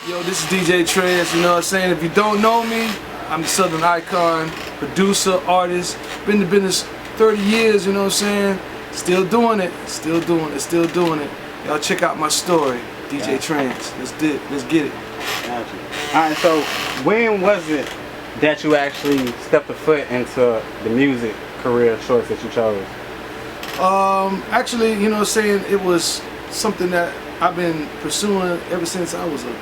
Yo, this is DJ Trance, you know what I'm saying? If you don't know me, I'm the Southern Icon, producer, artist. Been in the business 30 years, you know what I'm saying? Still doing it, still doing it, still doing it. Y'all check out my story, DJ Trance. Let's get it. Gotcha. Alright, so when was it that you actually stepped a foot into the music career choice that you chose? Actually, you know what I'm saying, it was something that I've been pursuing ever since I was a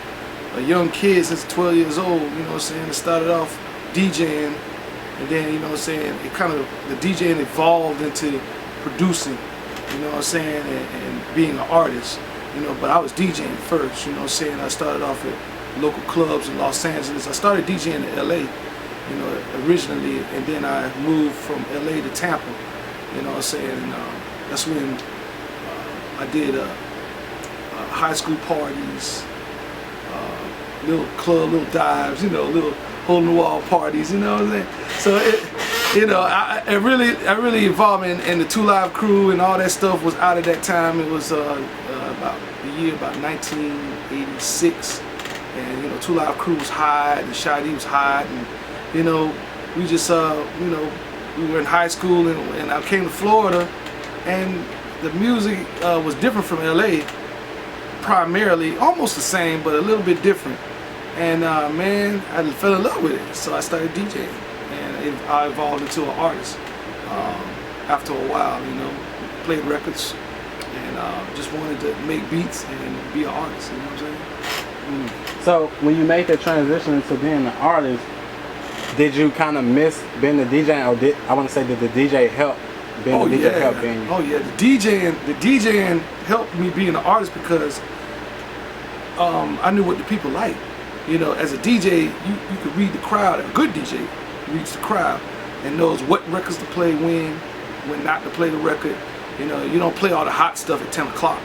young kid, since 12 years old, you know what I'm saying. It started off DJing, and then, you know what I'm saying, it kind of, the DJing evolved into producing, you know what I'm saying, and being an artist, you know, but I was DJing first, you know what I'm saying. I started off at local clubs in Los Angeles. I started DJing in LA, you know, originally, and then I moved from LA to Tampa, you know what I'm saying, and that's when I did high school parties, little club, little dives, you know, little hole-in-the-wall parties, you know what I'm saying? So it, you know, I really evolved, and the Two Live Crew and all that stuff was out of that time. It was about the year about 1986, and you know, Two Live Crew was hot, and Shadi was hot, and you know, we just you know, we were in high school, and I came to Florida, and the music was different from LA. Primarily, almost the same, but a little bit different. And man, I fell in love with it, so I started DJing, and I evolved into an artist after a while. You know, played records, and just wanted to make beats and be an artist. You know what I'm saying? So when you made that transition into being an artist, did you kind of miss being the DJ, or did the DJ help being the DJ help being you? Oh yeah, the DJing helped me being an artist because I knew what the people liked. You know, as a DJ, you could read the crowd. A good DJ reads the crowd and knows what records to play when not to play the record. You know, you don't play all the hot stuff at 10 o'clock.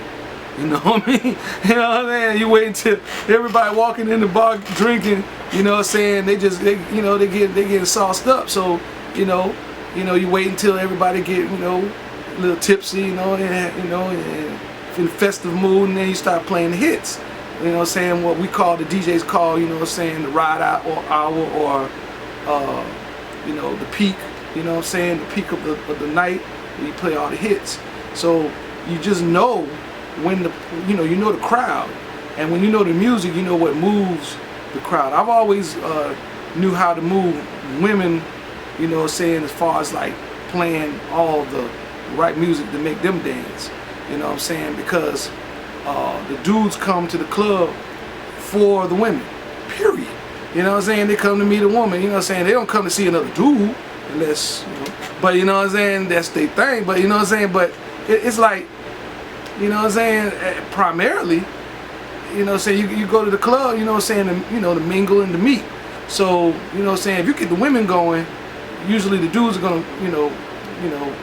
You know what I mean? You know what I'm saying? You wait until everybody walking in the bar drinking, you know what I'm saying? They getting sauced up. So, you know, you wait until everybody get, you know, a little tipsy, you know, and in the festive mood, and then you start playing the hits. You know what I'm saying? What we call, the DJs call, you know what I'm saying, the ride out or hour, or you know, the peak, you know what I'm saying, the peak of the night, where you play all the hits. So you just know when you know the crowd, and when you know the music, you know what moves the crowd. I've always knew how to move women, you know what I'm saying, as far as like playing all the right music to make them dance, you know what I'm saying, because the dudes come to the club for the women, period. You know what I'm saying? They come to meet a woman, you know what I'm saying? They don't come to see another dude, unless, you know, but you know what I'm saying, that's their thing, but you know what I'm saying, but it's like, you know what I'm saying, primarily, you know what I'm saying, you go to the club, you know what I'm saying, you know, to mingle and to meet. So, you know what I'm saying, if you get the women going, usually the dudes are gonna, you know,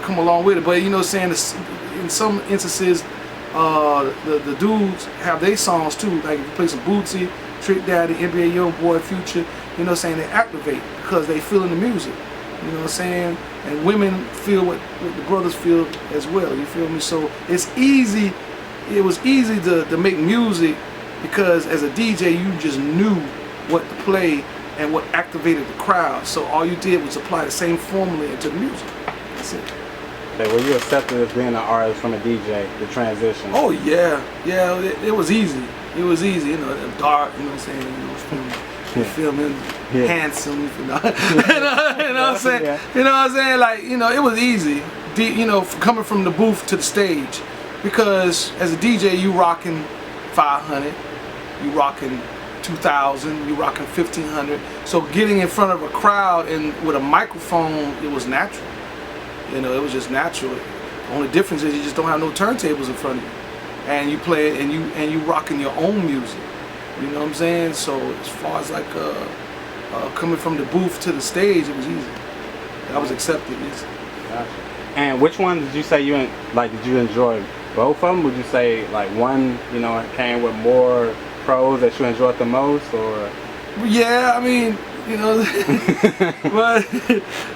come along with it. But you know what I'm saying, in some instances, the dudes have their songs too. Like if you play some Bootsy, Trick Daddy, NBA Youngboy, Future, you know what I'm saying, they activate because they feeling the music. You know what I'm saying? And women feel what the brothers feel as well. You feel me? So it's easy. It was easy to make music because as a DJ, you just knew what to play and what activated the crowd. So all you did was apply the same formula into the music. That's it. Okay, well, you accepted as being an artist from a DJ, the transition. Oh yeah, it was easy. It was easy, you know, dark, you know what I'm saying, you feel me, handsome, you know, you know what I'm saying, you know what I'm saying, like, you know, it was easy, you know, coming from the booth to the stage, because as a DJ, you rocking 500, you rocking 2,000, you rocking 1,500, so getting in front of a crowd and with a microphone, it was natural. You know, it was just natural. The only difference is you just don't have no turntables in front of you, and you play it, and you rocking your own music. You know what I'm saying? So as far as like coming from the booth to the stage, it was easy. I was accepted easy. Gotcha. And which one did you say you like? Did you enjoy both of them? Would you say like one, you know, came with more pros that you enjoyed the most, or? Yeah, I mean, you know, but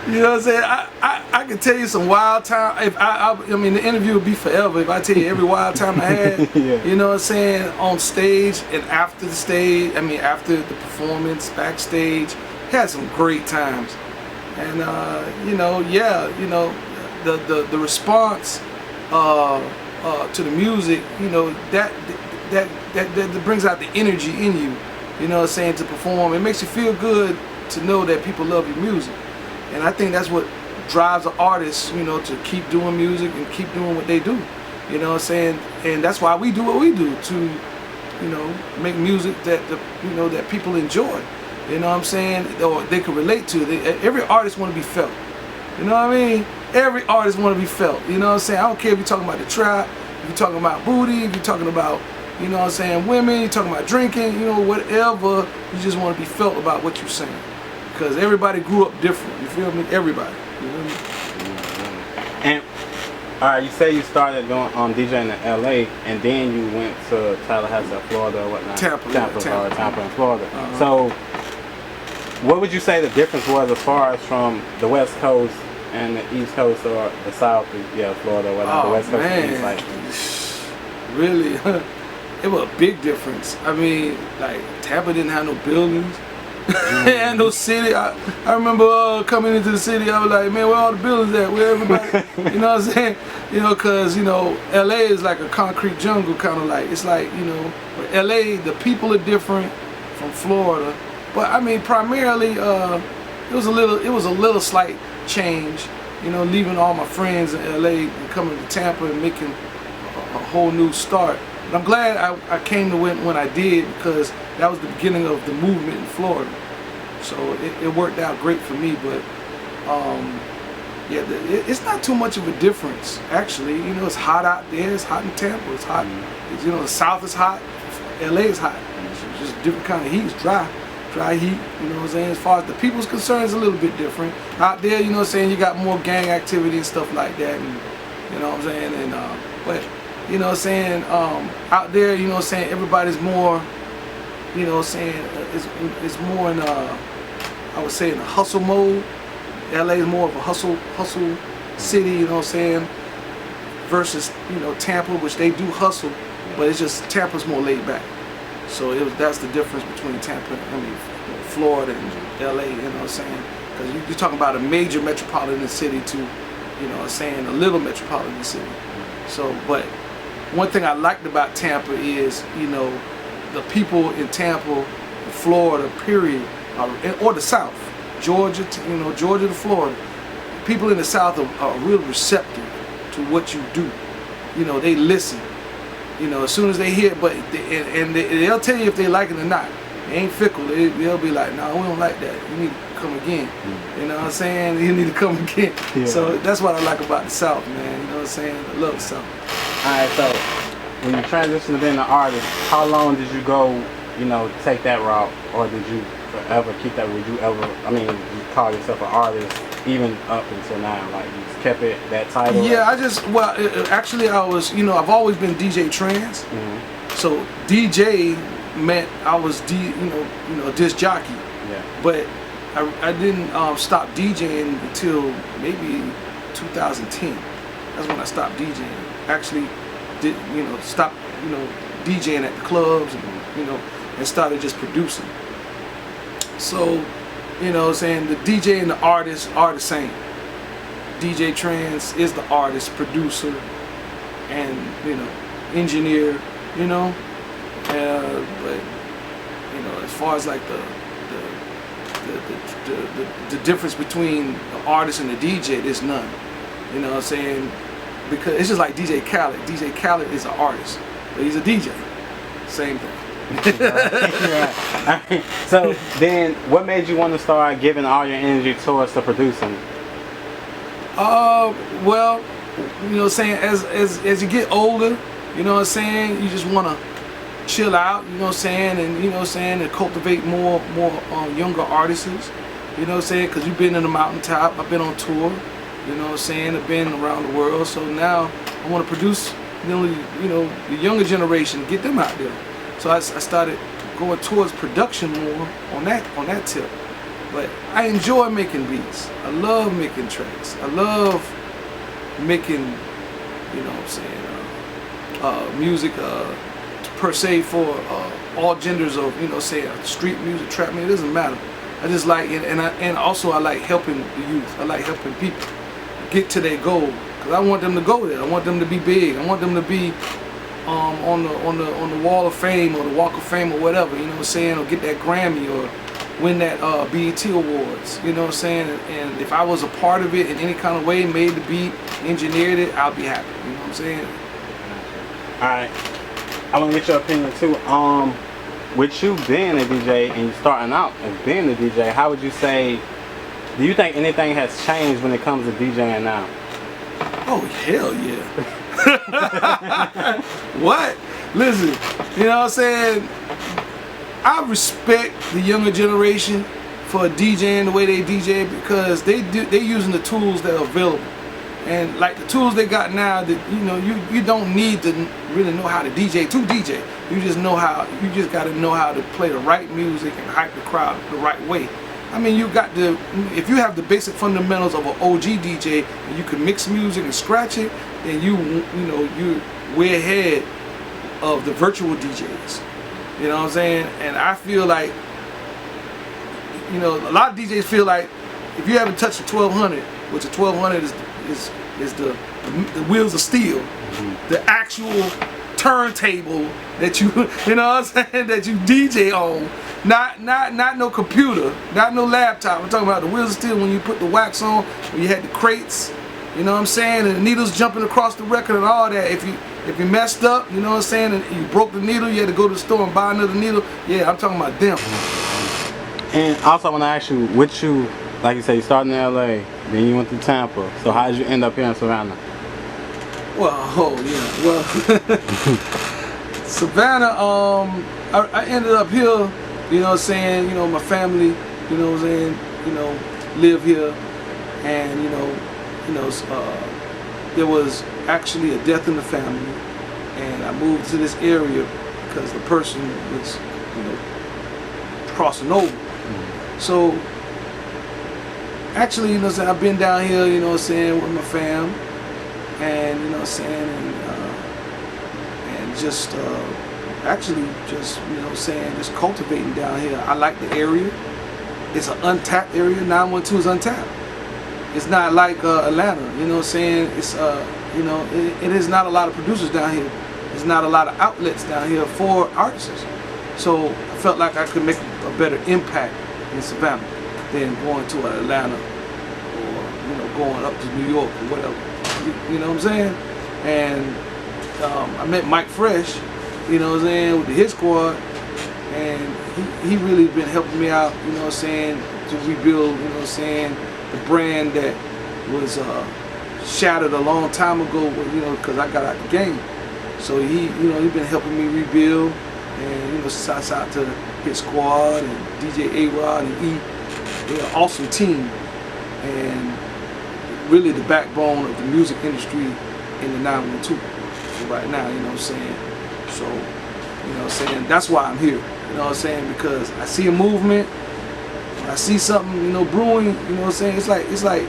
you know what I'm saying. I can tell you some wild time. If I mean, the interview would be forever if I tell you every wild time I had. Yeah. You know what I'm saying, on stage and after the stage. I mean, after the performance, backstage, had some great times. And you know, yeah, you know, the response to the music, you know, that brings out the energy in you. You know what I'm saying, to perform. It makes you feel good to know that people love your music. And I think that's what drives an artist, you know, to keep doing music and keep doing what they do. You know what I'm saying? And that's why we do what we do, to, you know, make music that you know, that people enjoy. You know what I'm saying? Or they can relate to. Every artist want to be felt. You know what I mean? Every artist want to be felt. You know what I'm saying? I don't care if you're talking about the trap, if you're talking about booty, if you're talking about, you know what I'm saying, women, you're talking about drinking, you know, whatever. You just want to be felt about what you're saying. Because everybody grew up different. You feel me? Everybody. You know what I mean? And alright, you say you started doing DJing in LA, and then you went to Tallahassee, Florida, or whatnot. Tampa in Florida. So, what would you say the difference was as far as from the West Coast and the East Coast, or the South, yeah, Florida, or whatnot, the West Coast and the East? Like, really, it was a big difference. I mean, like, Tampa didn't have no buildings. And no city. I remember coming into the city, I was like, man, where all the buildings at? Where everybody? You know what I'm saying? You know, because, you know, LA is like a concrete jungle, kind of like. It's like, you know, but LA, the people are different from Florida. But I mean, primarily, it was a little slight change. You know, leaving all my friends in LA and coming to Tampa and making a whole new start. But I'm glad I came to when I did, because that was the beginning of the movement in Florida. So it worked out great for me. But yeah, it's not too much of a difference, actually. You know, it's hot out there. It's hot in Tampa. It's hot. It's, you know, the South is hot. LA is hot. It's just a different kind of heat. It's dry heat. You know what I'm saying? As far as the people's concerned, it's a little bit different. Out there, you know what I'm saying, you got more gang activity and stuff like that. And, you know what I'm saying? And but you know what I'm saying, out there, you know what I'm saying, everybody's more, you know what I'm saying, it's more in I would say in a hustle mode. LA is more of a hustle city, you know what I'm saying, versus, you know, Tampa, which they do hustle, but it's just Tampa's more laid back. So that's the difference between Tampa, Florida and LA, you know what I'm saying? Because you're talking about a major metropolitan city to, you know what I'm saying, a little metropolitan city. So, but one thing I liked about Tampa is, you know, the people in Tampa, Florida, period, or the South, Georgia, Georgia to Florida, people in the South are real receptive to what you do. You know, they listen. You know, as soon as they hear it, but they'll tell you if they like it or not. They ain't fickle. They'll be like, no, we don't like that. You need to come again. You know what I'm saying? You need to come again. Yeah. So that's what I like about the South, man. You know what I'm saying? I love the South. Alright, so when you transitioned to being an artist, how long did you go, you know, take that route, or did you forever keep that? Would you ever, I mean, you call yourself an artist even up until now? Like, you just kept it, that title? Yeah, actually I was, you know, I've always been DJ Trans. So DJ meant I was you know, disc jockey. Yeah. But I didn't stop DJing until maybe 2010. That's when I stopped DJing. Actually, stopped, you know, DJing at the clubs, and, you know, and started just producing. So, you know what I'm saying, the DJ and the artist are the same. DJ Trans is the artist, producer, and, you know, engineer, you know. But, you know, as far as like the difference between the artist and the DJ, there's none. You know what I'm saying? Because it's just like DJ Khaled. DJ Khaled is an artist, but he's a DJ. Same thing. Right. So then, what made you want to start giving all your energy towards the producing? Well, you know what I'm saying, as you get older, you know what I'm saying, you just want to chill out, you know what I'm saying, and you know what I'm saying, and cultivate more younger artists, you know what I'm saying, because you've been in the mountaintop, I've been on tour, you know what I'm saying, I've been around the world, so now I want to produce, you know, the younger generation, get them out there. So I started, going towards production more on that tip. But I enjoy making beats. I love making tracks. I love making, you know what I'm saying, music per se for all genders of, you know, say street music, trap music. It doesn't matter. I just like it, and also I like helping the youth. I like helping people get to their goal, because I want them to go there. I want them to be big. I want them to be on the Wall of Fame or the Walk of Fame or whatever, you know what I'm saying, or get that Grammy or win that BET Awards, you know what I'm saying. And if I was a part of it in any kind of way, made the beat, engineered it, I'll be happy, you know what I'm saying. All right, I want to get your opinion too. With you being a DJ and you starting out as being a DJ, how would you say, do you think anything has changed when it comes to DJing now? Oh, hell yeah. What? Listen, you know what I'm saying? I respect the younger generation for DJing the way they DJ, because they using the tools that are available. And like the tools they got now, that you know, you don't need to really know how to DJ to DJ. You just got to know how to play the right music and hype the crowd the right way. I mean, if you have the basic fundamentals of an OG DJ and you can mix music and scratch it, then you're way ahead of the virtual DJs. You know what I'm saying? And I feel like, you know, a lot of DJs feel like if you haven't touched the 1200, which the 1200 is the wheels of steel, the actual turntable that you know what I'm saying, that you DJ on, not no computer, not no laptop. I'm talking about the wheels of steel when you put the wax on, when you had the crates, you know what I'm saying, and the needles jumping across the record and all that. If you messed up, you know what I'm saying, and you broke the needle, you had to go to the store and buy another needle. Yeah, I'm talking about them. And also I want to ask you, with you, like you said, you started in LA, then you went to Tampa. So how did you end up here in Savannah? Well, Savannah, I ended up here, you know what I'm saying, you know, my family, you know what I'm saying, you know, live here, and there was actually a death in the family, and I moved to this area because the person was, you know, crossing over. So actually, you know what I'm saying, I've been down here, you know what I'm saying, with my fam, and you know what I'm saying, and just actually just, you know what I'm saying, just cultivating down here. I like the area. It's an untapped area. 912 is untapped. It's not like Atlanta, you know what I'm saying. It's you know, it is not a lot of producers down here. There's not a lot of outlets down here for artists. So I felt like I could make a better impact in Savannah than going to Atlanta or, you know, going up to New York or whatever. You know what I'm saying? And I met Mike Fresh, you know what I'm saying, with the Hit Squad, and he really been helping me out, you know what I'm saying, to rebuild, you know what I'm saying, the brand that was shattered a long time ago, you know, because I got out the game. So he been helping me rebuild, and you know, shouts out to Hit Squad and DJ A-Rod and E. They're an awesome team, and really the backbone of the music industry in the 912 right now, you know what I'm saying. So, you know what I'm saying, that's why I'm here, you know what I'm saying, because I see a movement, I see something, you know, brewing, you know what I'm saying. It's like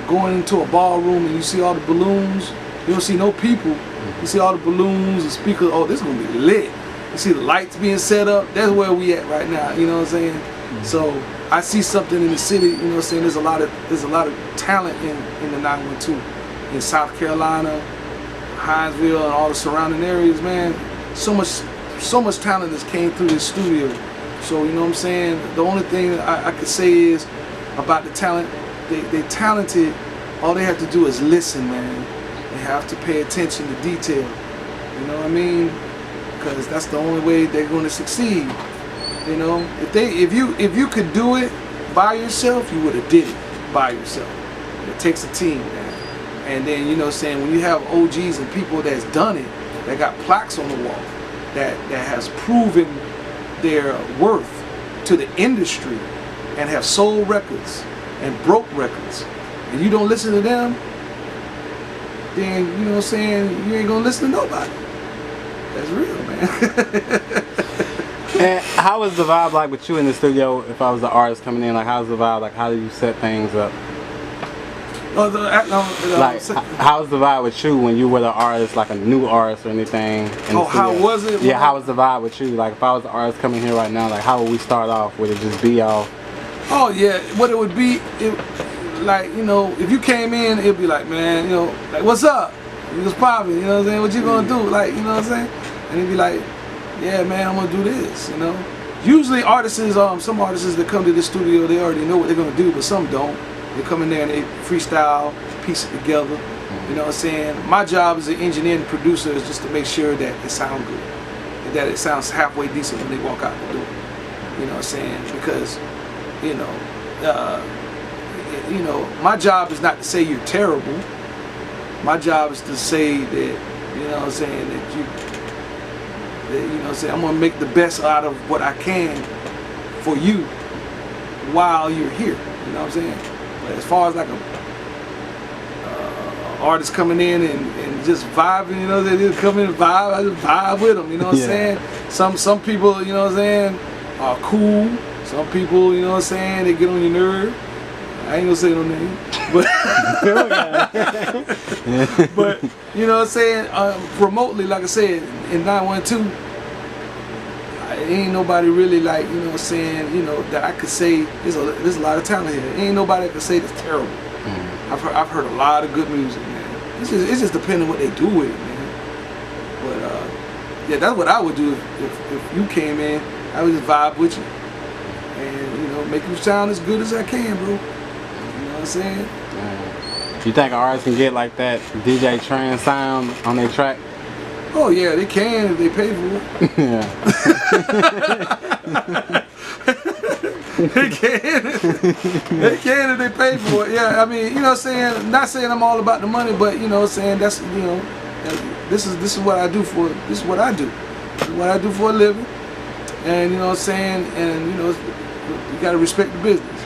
going into a ballroom and you see all the balloons, you don't see no people, you see all the balloons and speakers. Oh, this is gonna be lit. You see the lights being set up. That's where we at right now, you know what I'm saying. So I see something in the city, you know what I'm saying. There's a lot of talent in the 912 in South Carolina, Hinesville, and all the surrounding areas, man. So much talent that's came through this studio. So, you know what I'm saying, the only thing I could say is about the talent, they talented. All they have to do is listen, man. They have to pay attention to detail. You know what I mean? Because that's the only way they're going to succeed. You know, if you could do it by yourself, you would have did it by yourself. It takes a team, man. And then, you know what I'm saying, when you have OGs and people that's done it, that got plaques on the wall, that has proven their worth to the industry and have sold records and broke records, and you don't listen to them, then, you know what I'm saying, you ain't gonna listen to nobody. That's real, man. And how was the vibe like with you in the studio? If I was the artist coming in, like how's the vibe? Like how do you set things up? Like how's the vibe with you when you were the artist, like a new artist or anything? Oh, how was it? Yeah, how was the vibe with you? Like if I was the artist coming here right now, like how would we start off? Would it just be all? Oh yeah, what it would be, like, you know, if you came in, it'd be like, man, you know, like, what's up? You was popping, you know what I'm saying? What you gonna do? Like, you know what I'm saying? And he'd be like, yeah, man, I'm gonna do this, you know? Usually artists, some artists that come to the studio, they already know what they're gonna do, but some don't. They come in there and they freestyle, piece it together, you know what I'm saying? My job as an engineer and producer is just to make sure that it sounds good, and that it sounds halfway decent when they walk out the door, you know what I'm saying? Because, you know, my job is not to say you're terrible. My job is to say that, you know what I'm saying, that you know what I'm saying, I'm gonna make the best out of what I can for you while you're here, you know what I'm saying? But as far as like a artist coming in and just vibing, you know, they just come in and vibe, I just vibe with them, you know what I'm saying? Some people, you know what I'm saying, are cool. Some people, you know what I'm saying, they get on your nerve. I ain't gonna say no name, but but you know what I'm saying, remotely, like I said, in 912, ain't nobody really, like, you know what I'm saying, you know, that I could say there's a lot of talent here. Ain't nobody that could say that's terrible. I've heard a lot of good music, man. It's just depending what they do with it, man. But yeah, that's what I would do if you came in. I would just vibe with you and, you know, make you sound as good as I can, bro. You know what I'm saying? You think an artist can get like that DJ Trend sound on their track? Oh yeah, they can if they pay for it. Yeah. They can. They can if they pay for it. Yeah, I mean, you know what I'm saying? Not saying I'm all about the money, but you know what I'm saying, that's, you know, this is what I do for, this is what I do. This is what I do for a living. And you know what I'm saying, and you know, you gotta respect the business.